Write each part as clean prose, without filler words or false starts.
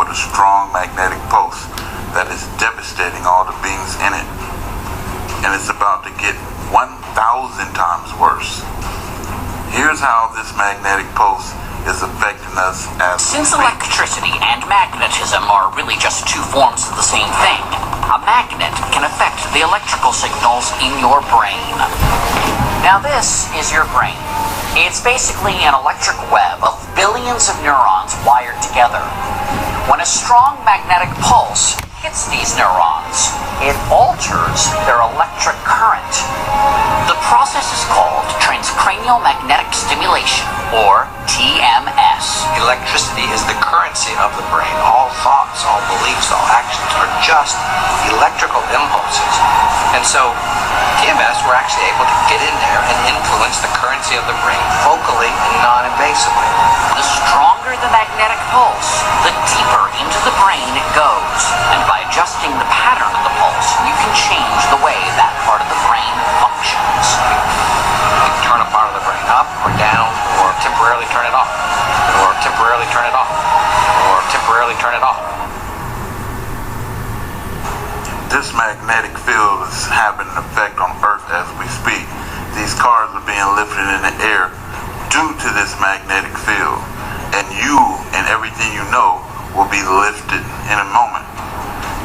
build a strong magnetic post that is devastating all the beings in it. And it's about to get 1,000 times worse. Here's how this magnetic post is affecting us as Since electricity and magnetism are really just two forms of the same thing, a magnet can affect the electrical signals in your brain. Now this is your brain. It's basically an electric web of billions of neurons wired together. When a strong magnetic pulse hits these neurons, it alters their electric current. The process is called transcranial magnetic stimulation, or TMS. Electricity is the currency of the brain. All thoughts, all beliefs, all actions are just electrical impulses. And so TMS, we're actually able to get in there and influence the currency of the brain focally and non-invasively. The stronger the magnetic pulse, the deeper into the brain it goes. And by adjusting the pattern of the pulse, you can change the way that part of the brain functions. You can turn a part of the brain up or down, or temporarily turn it off, or temporarily turn it off, or temporarily turn it off. This magnetic field is having an effect on Earth as we speak. These cars are being lifted in the air due to this magnetic field. And you and everything you know will be lifted in a moment.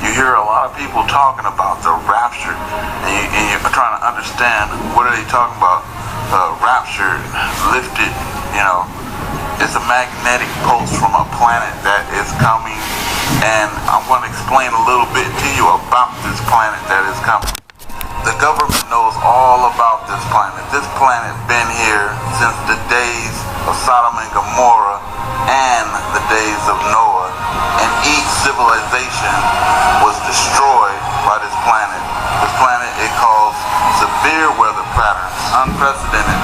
You hear a lot of people talking about the rapture, and you're trying to understand what are they talking about. Rapture, lifted, it's a magnetic pulse from a planet that is coming, and I'm going to explain a little bit to you about this planet that is coming. The government knows all about this planet. This planet's been here since the days of Sodom and Gomorrah and the days of Noah, and each civilization was destroyed by this planet. This planet, it caused severe weather patterns, unprecedented.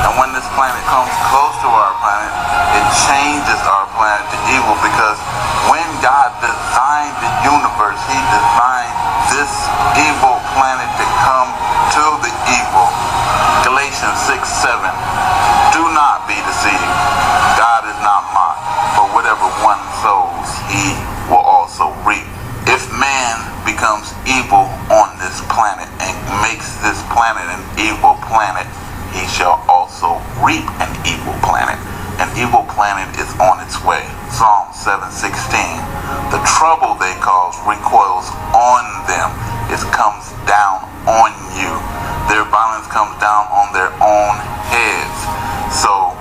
And when this planet comes close to our planet, it changes our planet to evil, because when God designed the universe, He designed this evil planet to come to the evil. Galatians 6:7. Do not be deceived. God is not mocked. For whatever one sows, he will also reap. If man becomes evil on this planet and makes this planet an evil planet, he shall also reap an evil planet. An evil planet is on its way. Psalm 7:16. The trouble they cause recoils on them. It comes down on you. Their violence comes down on their own heads. So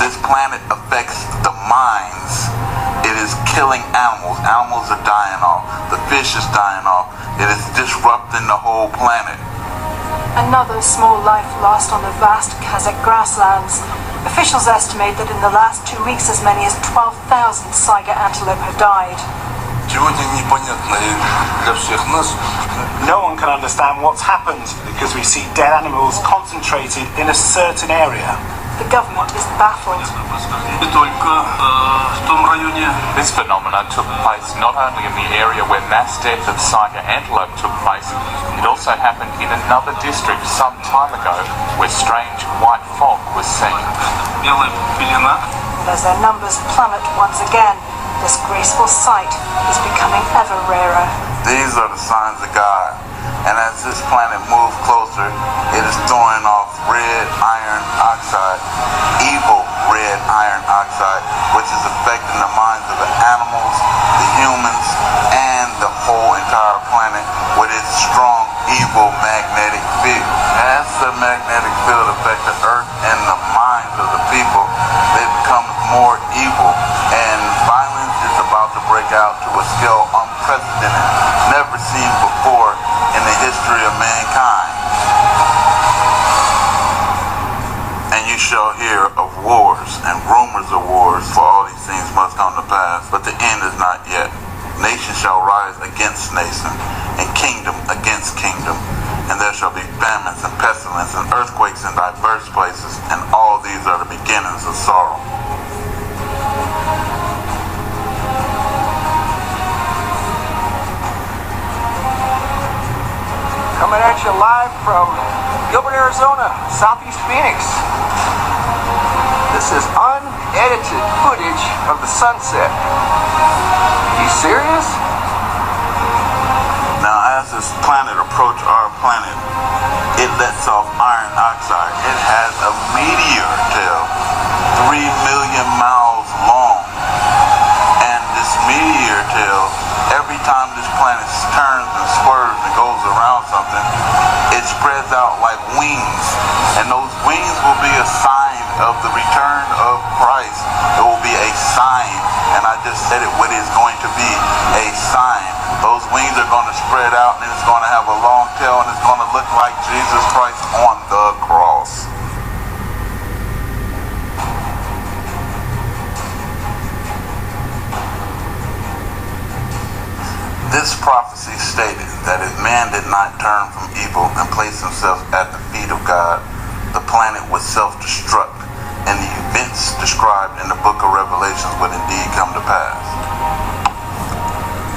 this planet affects the minds. It is killing animals. Animals are dying off. The fish is dying off. It is disrupting the whole planet. Another small life lost on the vast Kazakh grasslands. Officials estimate that in the last 2 weeks as many as 12,000 saiga antelope have died. No one can understand what's happened because we see dead animals concentrated in a certain area. The government is baffled. This phenomenon took place not only in the area where mass death of saiga antelope took place, it also happened in another district some time ago where strange white fog was seen. And as their numbers plummet once again, this graceful sight is becoming ever rarer. These are the signs of God. And as this planet moves closer, it is throwing off red iron oxide, evil red iron oxide, which is affecting the minds of the animals, the humans, and the whole entire planet with its strong, evil magnetic field. As the magnetic field affects the earth and the minds of the people, it becomes more evil, and violence is about to break out to a scale unprecedented, never seen before in the history of mankind. And you shall hear of wars and rumors of wars, for all these things must come to pass, but the end is not yet. Nation shall rise against nation, and kingdom against kingdom, and there shall be famines and pestilence and earthquakes in diverse places, and all these are the beginnings of sorrow. Coming at you live from Gilbert, Arizona, Southeast Phoenix. This is edited footage of the sunset. Are you serious? Now, as this planet approaches our planet, it lets off iron oxide. It has a meteor tail, 3 million miles long. And this meteor tail, every time this planet turns and swerves and goes around something, it spreads out like wings. And those wings will be a sign of the return of Christ. It will be a sign. And I just said it, what is going to be a sign. Those wings are going to spread out, and it's going to have a long tail, and it's going to look like Jesus Christ on the cross. This prophecy stated that if man did not turn from evil and place himself at the feet of God, the planet would self-destruct, and the events described in the book of Revelations would indeed come to pass.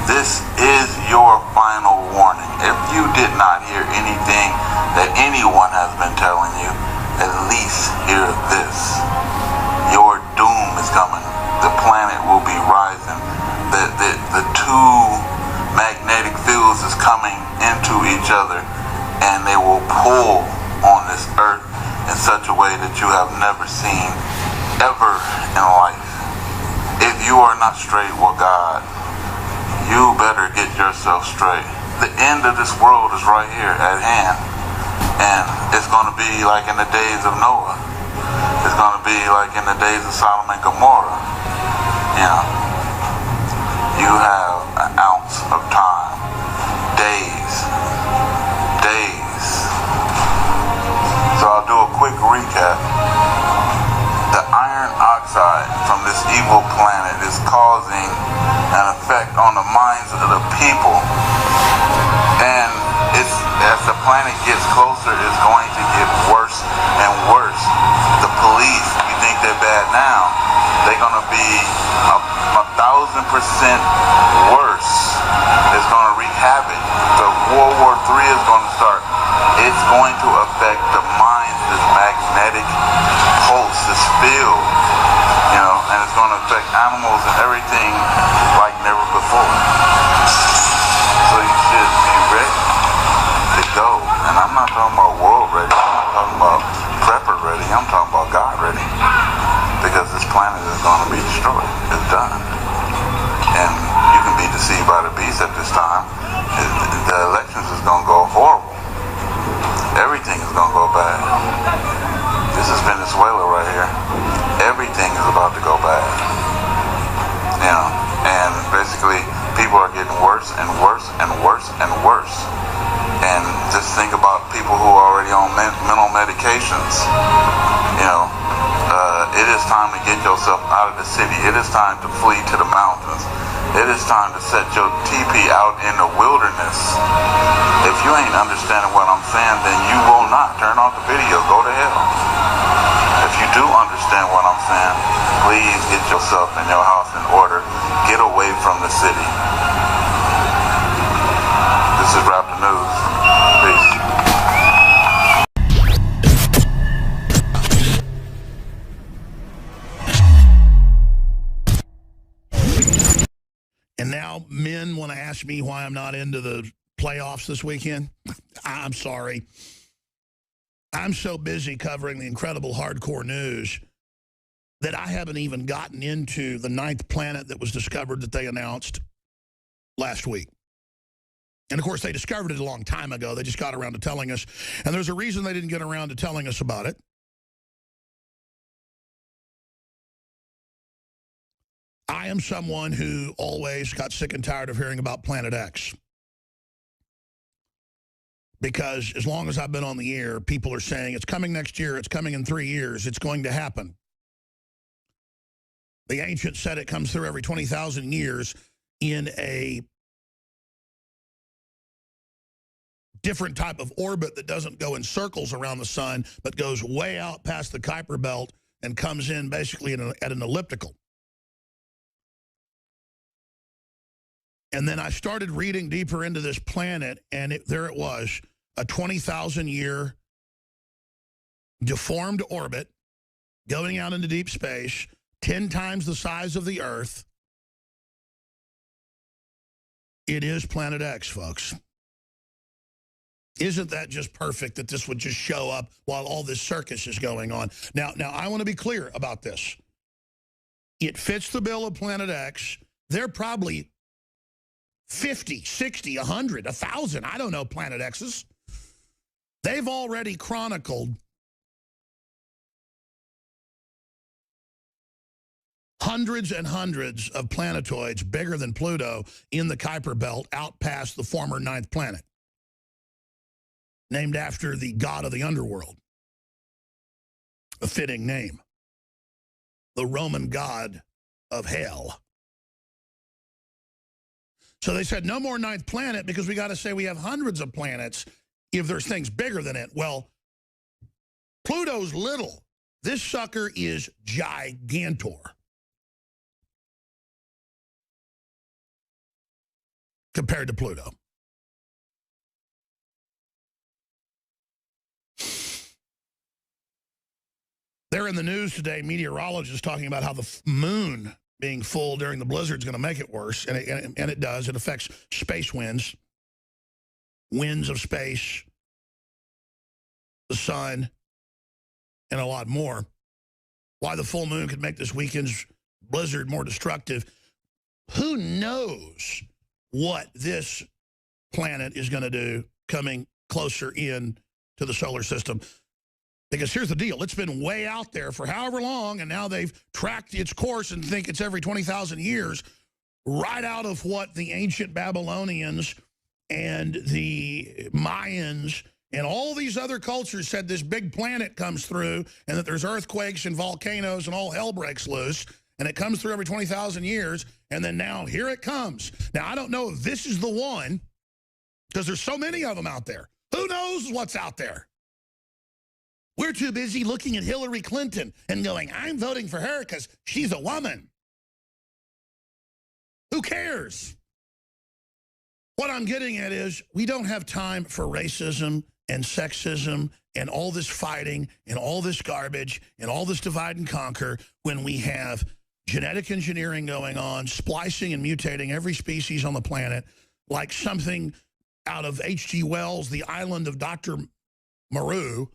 This is your final warning. If you did not hear anything that anyone has been telling you, at least hear this. Your doom is coming. The planet will be rising. The two magnetic fields is coming into each other, and they will pull on this earth in such a way that you have never seen ever in life. If you are not straight with God, you better get yourself straight. The end of this world is right here at hand. And it's going to be like in the days of Noah. It's going to be like in the days of Sodom and Gomorrah. You know, you have an ounce of time. Days. So I'll do a quick recap. The iron oxide from this evil planet is causing an effect on the minds of the people, and as the planet gets closer, it's going to get worse and worse. The police, you think they're bad now, they're going to be 1,000% worse. It's going to wreak havoc. The World War III is going to start. It's going to affect the minds, this magnetic pulse, this field, you know, and it's going to affect animals and everything like never before. So you should be ready to go. And I'm not talking about world ready. I'm not talking about prepper ready. I'm talking about God ready. Because this planet is going to be destroyed. It's done. And you can be deceived by the beast at this time. The elections is going to go horrible. Everything is going to go bad. This is Venezuela right here. Everything is about to go bad. You know, and basically people are getting worse and worse and worse and worse. And just think about people who are already on mental medications. You know, it is time to get yourself out of the city. It is time to flee to the mountains. It is time to set your teepee out in the wilderness. If you ain't understanding what I'm saying, then you will not. Turn off the video. Go to hell. If you do understand what I'm saying, please get yourself and your house in order. Get away from the city. This is Rap the News. Peace. And now men want to ask me why I'm not into the playoffs this weekend. I'm sorry. I'm so busy covering the incredible hardcore news that I haven't even gotten into the 9th planet that was discovered that they announced last week. And, of course, they discovered it a long time ago. They just got around to telling us. And there's a reason they didn't get around to telling us about it. I am someone who always got sick and tired of hearing about Planet X. Because as long as I've been on the air, people are saying it's coming next year, it's coming in 3 years, it's going to happen. The ancients said it comes through every 20,000 years in a different type of orbit that doesn't go in circles around the sun, but goes way out past the Kuiper Belt and comes in basically at an elliptical. And then I started reading deeper into this planet, and there it was, a 20,000-year deformed orbit going out into deep space, 10 times the size of the Earth. It is Planet X, folks. Isn't that just perfect that this would just show up while all this circus is going on? Now I want to be clear about this. It fits the bill of Planet X. They're probably 50, 60, 100, 1,000, I don't know, Planet X's. They've already chronicled hundreds and hundreds of planetoids bigger than Pluto in the Kuiper Belt out past the former 9th planet, named after the god of the underworld. A fitting name. The Roman god of hell. So they said no more 9th planet because we got to say we have hundreds of planets if there's things bigger than it. Well, Pluto's little. This sucker is gigantor. Compared to Pluto. They're in the news today, meteorologists talking about how the moon being full during the blizzard is going to make it worse, and it does. It affects space winds, winds of space, the sun, and a lot more. Why the full moon could make this weekend's blizzard more destructive, who knows what this planet is going to do coming closer in to the solar system. Because here's the deal. It's been way out there for however long, and now they've tracked its course and think it's every 20,000 years, right out of what the ancient Babylonians and the Mayans and all these other cultures said this big planet comes through and that there's earthquakes and volcanoes and all hell breaks loose. And it comes through every 20,000 years, and then now here it comes. Now, I don't know if this is the one, because there's so many of them out there. Who knows what's out there? We're too busy looking at Hillary Clinton and going, I'm voting for her because she's a woman. Who cares? What I'm getting at is we don't have time for racism and sexism and all this fighting and all this garbage and all this divide and conquer when we have genetic engineering going on, splicing and mutating every species on the planet, like something out of H.G. Wells' The Island of Dr. Moreau,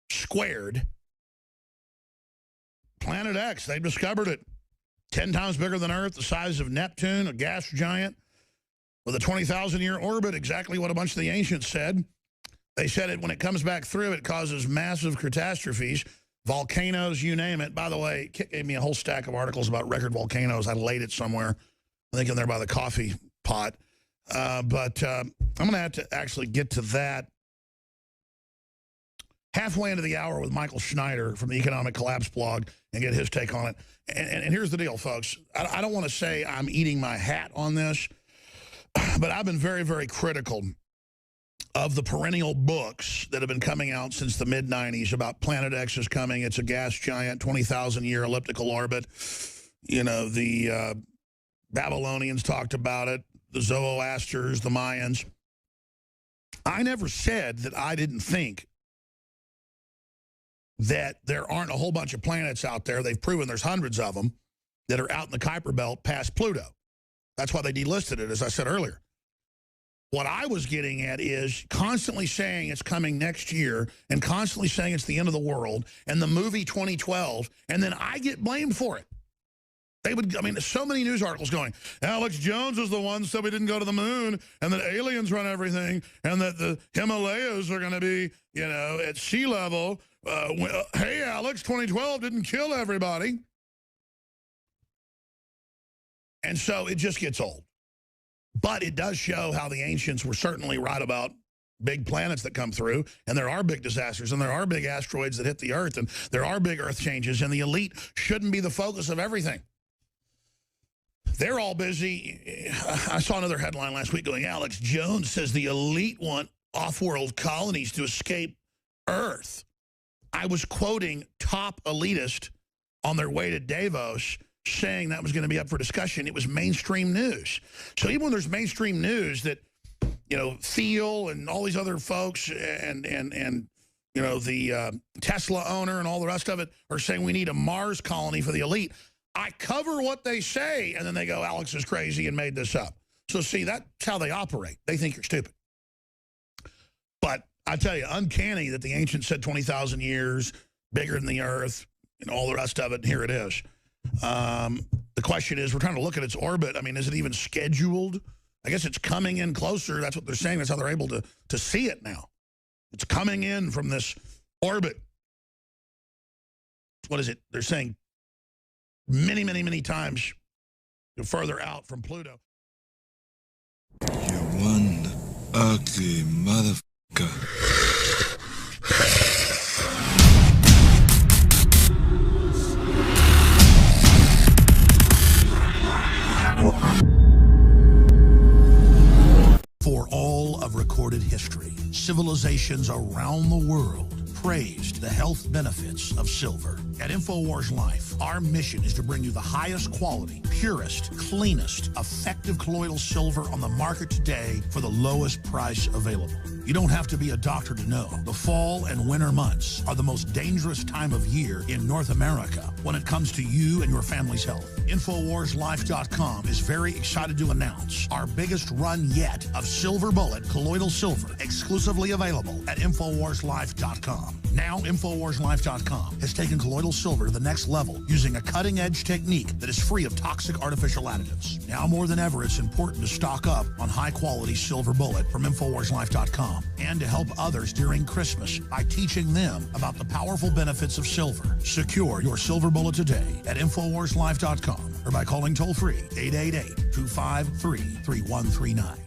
squared. Planet X, they discovered it. 10 times bigger than Earth, the size of Neptune, a gas giant, with a 20,000-year orbit, exactly what a bunch of the ancients said. They said it when it comes back through, it causes massive catastrophes. Volcanoes, you name it. By the way, Kit gave me a whole stack of articles about record volcanoes. I laid it somewhere, I think in there by the coffee pot. But I'm going to have to actually get to that halfway into the hour with Michael Schneider from the Economic Collapse blog and get his take on it. And here's the deal, folks. I don't want to say I'm eating my hat on this, but I've been very, very critical of the perennial books that have been coming out since the mid-90s about Planet X is coming. It's a gas giant, 20,000-year elliptical orbit. You know, the Babylonians talked about it, the Zoroasters, the Mayans. I never said that I didn't think that there aren't a whole bunch of planets out there. They've proven there's hundreds of them that are out in the Kuiper Belt past Pluto. That's why they delisted it, as I said earlier. What I was getting at is constantly saying it's coming next year and constantly saying it's the end of the world and the movie 2012, and then I get blamed for it. They would, I mean, so many news articles going, Alex Jones is the one who said we didn't go to the moon and that aliens run everything and that the Himalayas are going to be, you know, at sea level. Hey, Alex, 2012 didn't kill everybody. And so it just gets old. But it does show how the ancients were certainly right about big planets that come through, and there are big disasters, and there are big asteroids that hit the Earth, and there are big Earth changes, and the elite shouldn't be the focus of everything. They're all busy. I saw another headline last week going, Alex Jones says the elite want off-world colonies to escape Earth. I was quoting top elitist on their way to Davos saying that was going to be up for discussion. It was mainstream news. So even when there's mainstream news that, you know, Thiel and all these other folks and you know, the Tesla owner and all the rest of it are saying we need a Mars colony for the elite. I cover what they say, and then they go, Alex is crazy and made this up. So see, that's how they operate. They think you're stupid. But I tell you, uncanny that the ancients said 20,000 years, bigger than the Earth, and all the rest of it, and here it is. The question is, we're trying to look at its orbit. I mean, is it even scheduled? I guess it's coming in closer. That's what they're saying. That's how they're able to see it now. It's coming in from this orbit. What is it? They're saying many, many, many times further out from Pluto. You're one ugly motherfucker. For all of recorded history, civilizations around the world praised the health benefits of silver. At InfoWars Life, our mission is to bring you the highest quality, purest, cleanest, effective colloidal silver on the market today for the lowest price available. You don't have to be a doctor to know. The fall and winter months are the most dangerous time of year in North America when it comes to you and your family's health. InfoWarsLife.com is very excited to announce our biggest run yet of Silver Bullet colloidal silver, exclusively available at InfoWarsLife.com. Now, InfoWarsLife.com has taken colloidal silver to the next level using a cutting-edge technique that is free of toxic artificial additives. Now more than ever, it's important to stock up on high-quality Silver Bullet from InfoWarsLife.com and to help others during Christmas by teaching them about the powerful benefits of silver. Secure your Silver Bullet today at InfoWarsLife.com or by calling toll-free 888-253-3139.